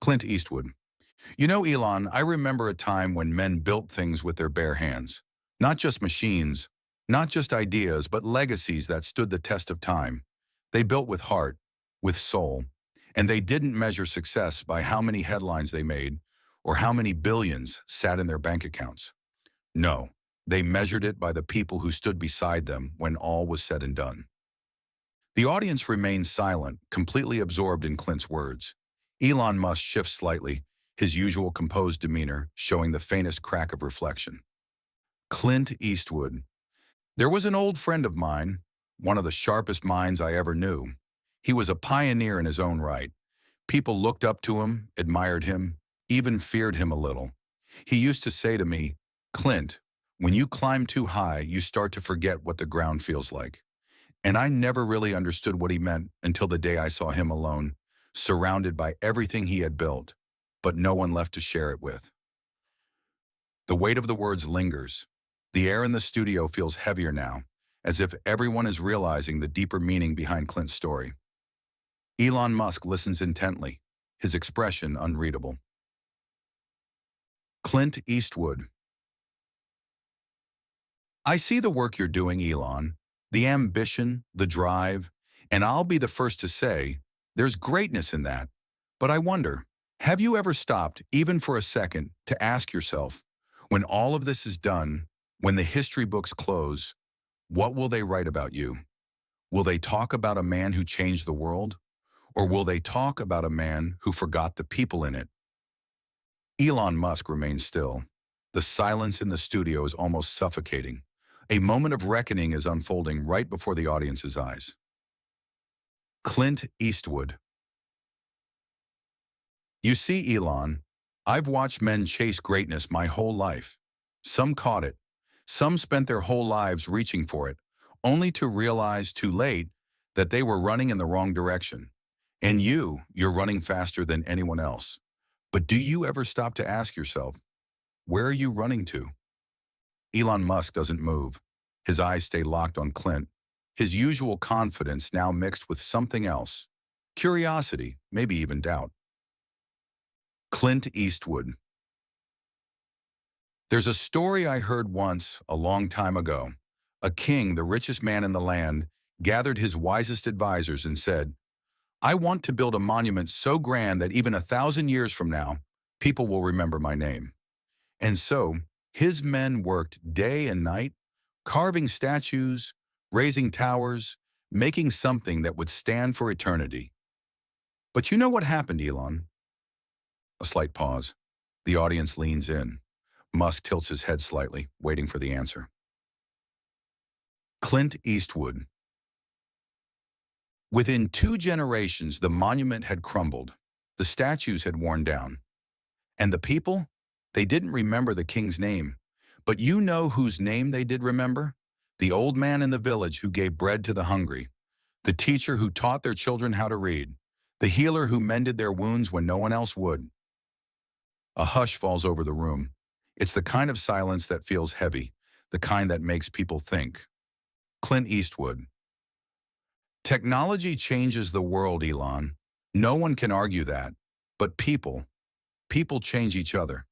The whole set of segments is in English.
Clint Eastwood. You know, Elon, I remember a time when men built things with their bare hands. Not just machines, not just ideas, but legacies that stood the test of time. They built with heart, with soul, and they didn't measure success by how many headlines they made or how many billions sat in their bank accounts. No, they measured it by the people who stood beside them when all was said and done. The audience remained silent, completely absorbed in Clint's words. Elon Musk shifts slightly, his usual composed demeanor showing the faintest crack of reflection. Clint Eastwood. There was an old friend of mine, one of the sharpest minds I ever knew. He was a pioneer in his own right. People looked up to him, admired him, even feared him a little. He used to say to me, "Clint, when you climb too high, you start to forget what the ground feels like." And I never really understood what he meant until the day I saw him alone, surrounded by everything he had built, but no one left to share it with. The weight of the words lingers. The air in the studio feels heavier now, as if everyone is realizing the deeper meaning behind Clint's story. Elon Musk listens intently, his expression unreadable. Clint Eastwood. I see the work you're doing, Elon, the ambition, the drive, and I'll be the first to say, there's greatness in that. But I wonder, have you ever stopped, even for a second, to ask yourself, when all of this is done, when the history books close, what will they write about you? Will they talk about a man who changed the world? Or will they talk about a man who forgot the people in it? Elon Musk remains still. The silence in the studio is almost suffocating. A moment of reckoning is unfolding right before the audience's eyes. Clint Eastwood. You see, Elon, I've watched men chase greatness my whole life. Some caught it. Some spent their whole lives reaching for it, only to realize too late that they were running in the wrong direction. And you're running faster than anyone else. But do you ever stop to ask yourself, where are you running to? Elon Musk doesn't move. His eyes stay locked on Clint, his usual confidence now mixed with something else. Curiosity, maybe even doubt. Clint Eastwood. There's a story I heard once, a long time ago. A king, the richest man in the land, gathered his wisest advisors and said, "I want to build a monument so grand that even 1,000 years from now, people will remember my name." And so, his men worked day and night, carving statues, raising towers, making something that would stand for eternity. But you know what happened, Elon? A slight pause. The audience leans in. Musk tilts his head slightly, waiting for the answer. Clint Eastwood. Within 2 generations, the monument had crumbled. The statues had worn down. And the people? They didn't remember the king's name. But you know whose name they did remember? The old man in the village who gave bread to the hungry. The teacher who taught their children how to read. The healer who mended their wounds when no one else would. A hush falls over the room. It's the kind of silence that feels heavy, the kind that makes people think. Clint Eastwood. Technology changes the world, Elon. No one can argue that. But people change each other.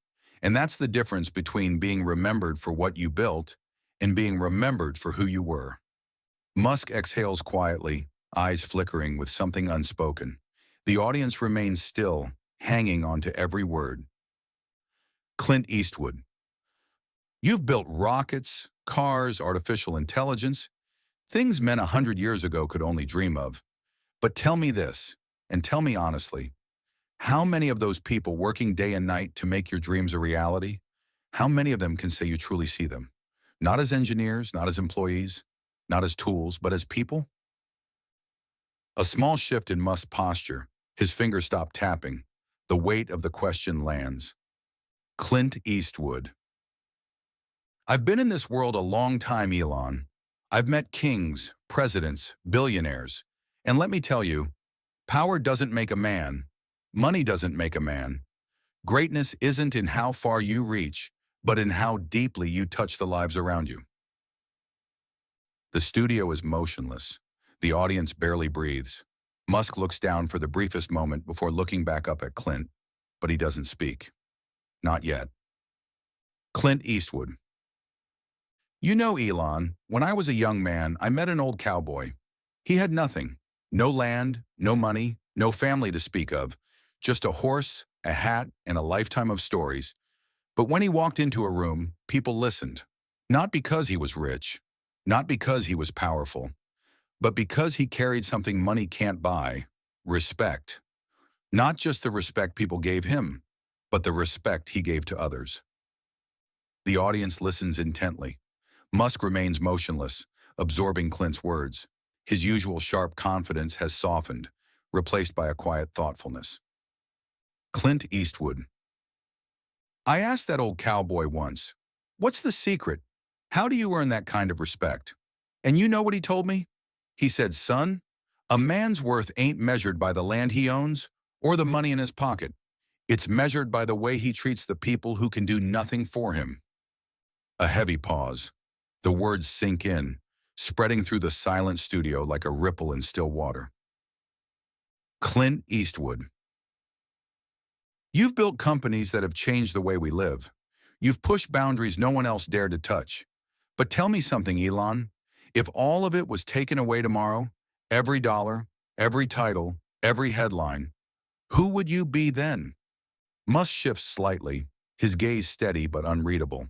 And that's the difference between being remembered for what you built and being remembered for who you were. Musk exhales quietly, eyes flickering with something unspoken. The audience remains still, hanging on to every word. Clint Eastwood. You've built rockets, cars, artificial intelligence, things men 100 years ago could only dream of. But tell me this, and tell me honestly, how many of those people working day and night to make your dreams a reality, how many of them can say you truly see them? Not as engineers, not as employees, not as tools, but as people? A small shift in Musk's posture. His fingers stop tapping. The weight of the question lands. Clint Eastwood. I've been in this world a long time, Elon. I've met kings, presidents, billionaires. And let me tell you, power doesn't make a man. Money doesn't make a man. Greatness isn't in how far you reach, but in how deeply you touch the lives around you. The studio is motionless. The audience barely breathes. Musk looks down for the briefest moment before looking back up at Clint. but he doesn't speak. Not yet. Clint Eastwood. You know, Elon, when I was a young man, I met an old cowboy. He had nothing. No land, no money, no family to speak of. Just a horse, a hat, and a lifetime of stories. But when he walked into a room, people listened. Not because he was rich, not because he was powerful, but because he carried something money can't buy: respect. Not just the respect people gave him, but the respect he gave to others. The audience listens intently. Musk remains motionless, absorbing Clint's words. His usual sharp confidence has softened, replaced by a quiet thoughtfulness. Clint Eastwood. I asked that old cowboy once, "What's the secret? How do you earn that kind of respect?" And you know what he told me? He said, "Son, a man's worth ain't measured by the land he owns or the money in his pocket. It's measured by the way he treats the people who can do nothing for him." A heavy pause. The words sink in, spreading through the silent studio like a ripple in still water. Clint Eastwood. You've built companies that have changed the way we live. You've pushed boundaries no one else dared to touch. But tell me something, Elon. If all of it was taken away tomorrow, every dollar, every title, every headline, who would you be then? Musk shifts slightly, his gaze steady but unreadable.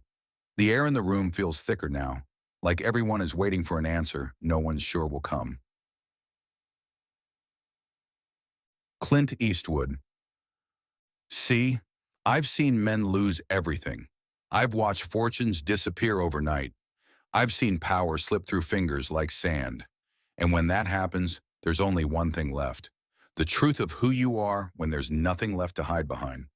The air in the room feels thicker now, like everyone is waiting for an answer no one's sure will come. Clint Eastwood. See, I've seen men lose everything. I've watched fortunes disappear overnight. I've seen power slip through fingers like sand. And when that happens, there's only one thing left: the truth of who you are when there's nothing left to hide behind.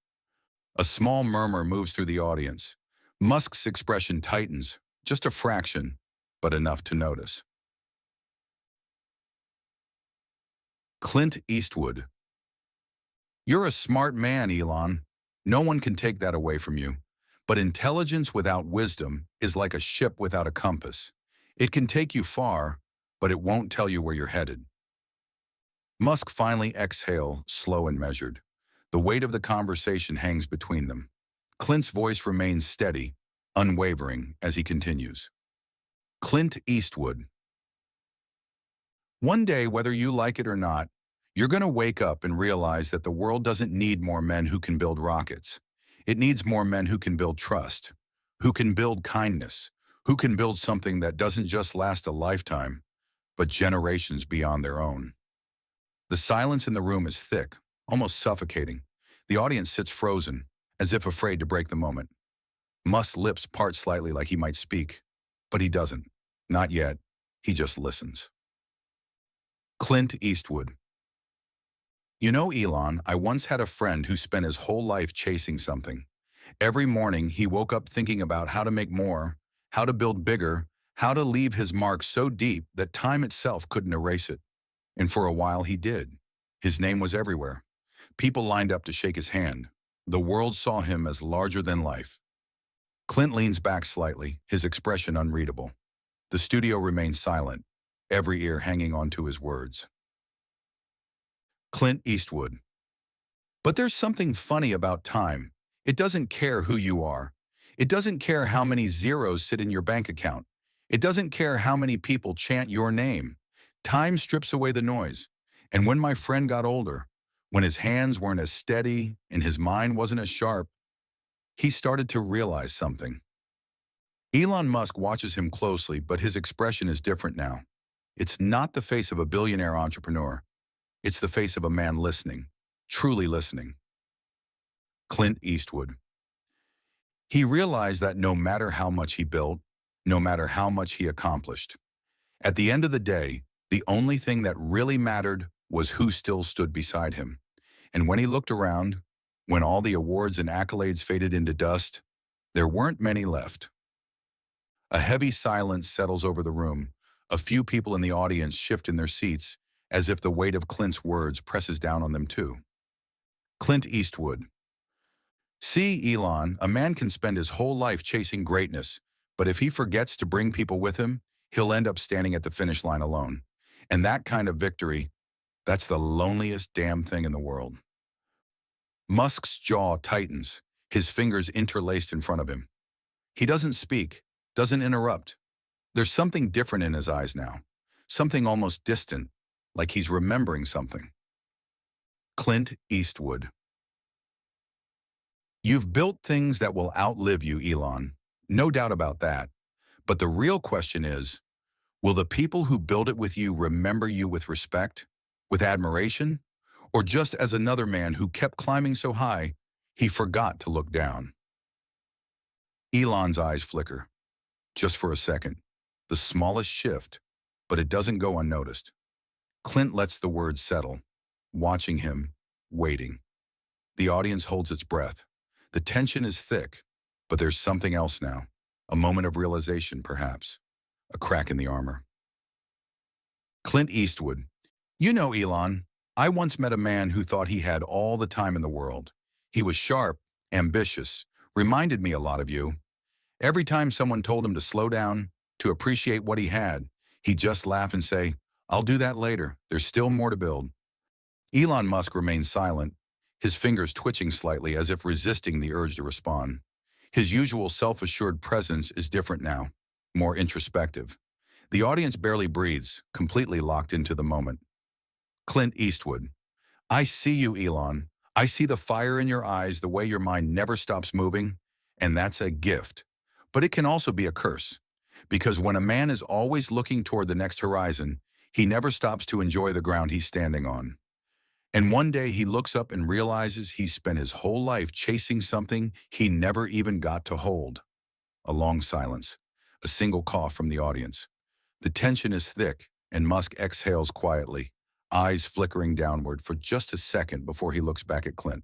A small murmur moves through the audience. Musk's expression tightens, just a fraction, but enough to notice. Clint Eastwood. You're a smart man, Elon. No one can take that away from you. But intelligence without wisdom is like a ship without a compass. It can take you far, but it won't tell you where you're headed. Musk finally exhales, slow and measured. The weight of the conversation hangs between them. Clint's voice remains steady, unwavering, as he continues. Clint Eastwood. One day, whether you like it or not, you're going to wake up and realize that the world doesn't need more men who can build rockets. It needs more men who can build trust, who can build kindness, who can build something that doesn't just last a lifetime, but generations beyond their own. The silence in the room is thick, almost suffocating. The audience sits frozen, as if afraid to break the moment. Musk's lips part slightly like he might speak, but he doesn't. Not yet. He just listens. Clint Eastwood. You know, Elon, I once had a friend who spent his whole life chasing something. Every morning, he woke up thinking about how to make more, how to build bigger, how to leave his mark so deep that time itself couldn't erase it. And for a while, he did. His name was everywhere. People lined up to shake his hand. The world saw him as larger than life. Clint leans back slightly, his expression unreadable. The studio remains silent, every ear hanging on to his words. Clint Eastwood. But there's something funny about time. It doesn't care who you are. It doesn't care how many zeros sit in your bank account. It doesn't care how many people chant your name. Time strips away the noise. And when my friend got older, when his hands weren't as steady and his mind wasn't as sharp, he started to realize something. Elon Musk watches him closely, but his expression is different now. It's not the face of a billionaire entrepreneur. It's the face of a man listening, truly listening. Clint Eastwood. He realized that no matter how much he built, no matter how much he accomplished, at the end of the day, the only thing that really mattered was who still stood beside him. And when he looked around, when all the awards and accolades faded into dust, there weren't many left. A heavy silence settles over the room. A few people in the audience shift in their seats, as if the weight of Clint's words presses down on them too. Clint Eastwood. See, Elon, a man can spend his whole life chasing greatness, but if he forgets to bring people with him, he'll end up standing at the finish line alone. And that kind of victory, that's the loneliest damn thing in the world. Musk's jaw tightens, his fingers interlaced in front of him. He doesn't speak, doesn't interrupt. There's something different in his eyes now, something almost distant, like he's remembering something. Clint Eastwood. You've built things that will outlive you, Elon. No doubt about that. But the real question is, will the people who build it with you remember you with respect, with admiration, or just as another man who kept climbing so high, he forgot to look down? Elon's eyes flicker, just for a second, the smallest shift, but it doesn't go unnoticed. Clint lets the words settle, watching him, waiting. The audience holds its breath. The tension is thick, but there's something else now. A moment of realization, perhaps. A crack in the armor. Clint Eastwood. You know, Elon, I once met a man who thought he had all the time in the world. He was sharp, ambitious, reminded me a lot of you. Every time someone told him to slow down, to appreciate what he had, he'd just laugh and say, "I'll do that later. There's still more to build." Elon Musk remained silent, his fingers twitching slightly as if resisting the urge to respond. His usual self-assured presence is different now, more introspective. The audience barely breathes, completely locked into the moment. Clint Eastwood. I see you, Elon. I see the fire in your eyes, the way your mind never stops moving, and that's a gift. But it can also be a curse, because when a man is always looking toward the next horizon, he never stops to enjoy the ground he's standing on. And one day he looks up and realizes he's spent his whole life chasing something he never even got to hold. A long silence, a single cough from the audience. The tension is thick, and Musk exhales quietly, eyes flickering downward for just a second before he looks back at Clint.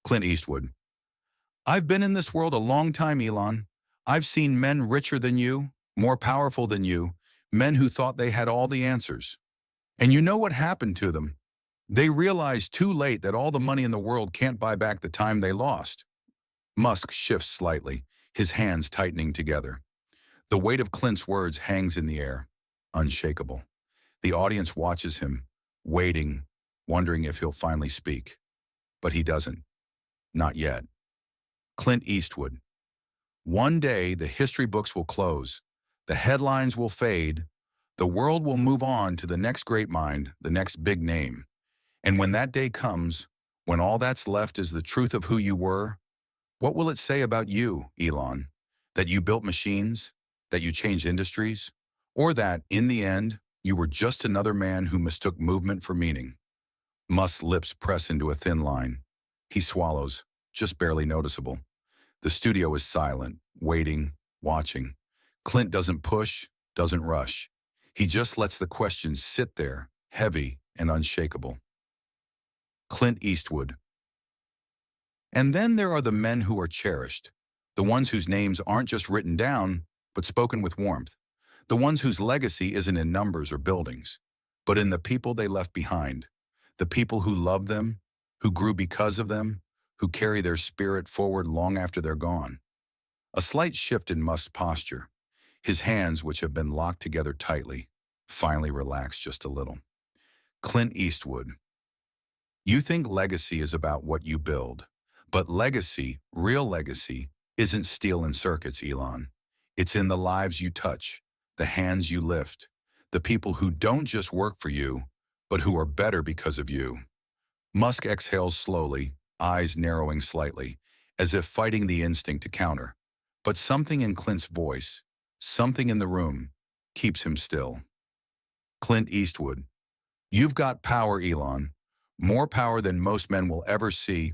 Clint Eastwood. I've been in this world a long time, Elon. I've seen men richer than you, more powerful than you, men who thought they had all the answers. And you know what happened to them? They realized too late that all the money in the world can't buy back the time they lost. Musk shifts slightly, his hands tightening together. The weight of Clint's words hangs in the air, unshakable. The audience watches him, waiting, wondering if he'll finally speak. But he doesn't. Not yet. Clint Eastwood. One day, the history books will close. The headlines will fade. The world will move on to the next great mind, the next big name. And when that day comes, when all that's left is the truth of who you were, what will it say about you, Elon? That you built machines? That you changed industries? Or that, in the end, you were just another man who mistook movement for meaning? Musk's lips press into a thin line. He swallows, just barely noticeable. The studio is silent, waiting, watching. Clint doesn't push, doesn't rush. He just lets the questions sit there, heavy and unshakable. Clint Eastwood. And then there are the men who are cherished, the ones whose names aren't just written down, but spoken with warmth, the ones whose legacy isn't in numbers or buildings, but in the people they left behind, the people who loved them, who grew because of them, who carry their spirit forward long after they're gone. A slight shift in Musk's posture, his hands, which have been locked together tightly, finally relax just a little. Clint Eastwood. You think legacy is about what you build, but legacy, real legacy, isn't steel and circuits, Elon. It's in the lives you touch, the hands you lift, the people who don't just work for you, but who are better because of you. Musk exhales slowly, eyes narrowing slightly, as if fighting the instinct to counter. But something in Clint's voice, something in the room, keeps him still. Clint Eastwood. You've got power, Elon. More power than most men will ever see.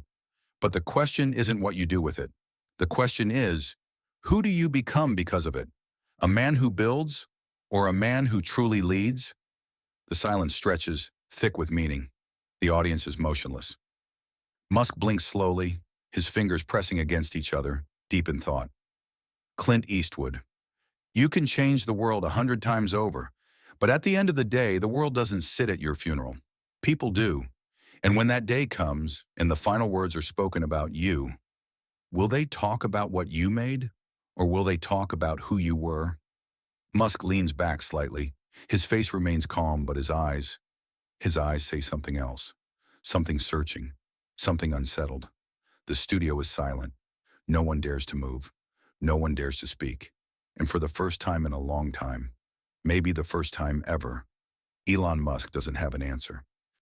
But the question isn't what you do with it. The question is, who do you become because of it? A man who builds, or a man who truly leads? The silence stretches, thick with meaning. The audience is motionless. Musk blinks slowly, his fingers pressing against each other, deep in thought. Clint Eastwood. You can change the world 100 times over, but at the end of the day, the world doesn't sit at your funeral. People do. And when that day comes, and the final words are spoken about you, will they talk about what you made, or will they talk about who you were? Musk leans back slightly. His face remains calm, but his eyes say something else, something searching, Something unsettled. The studio is silent. No one dares to move. No one dares to speak. And for the first time in a long time, maybe the first time ever, Elon Musk doesn't have an answer.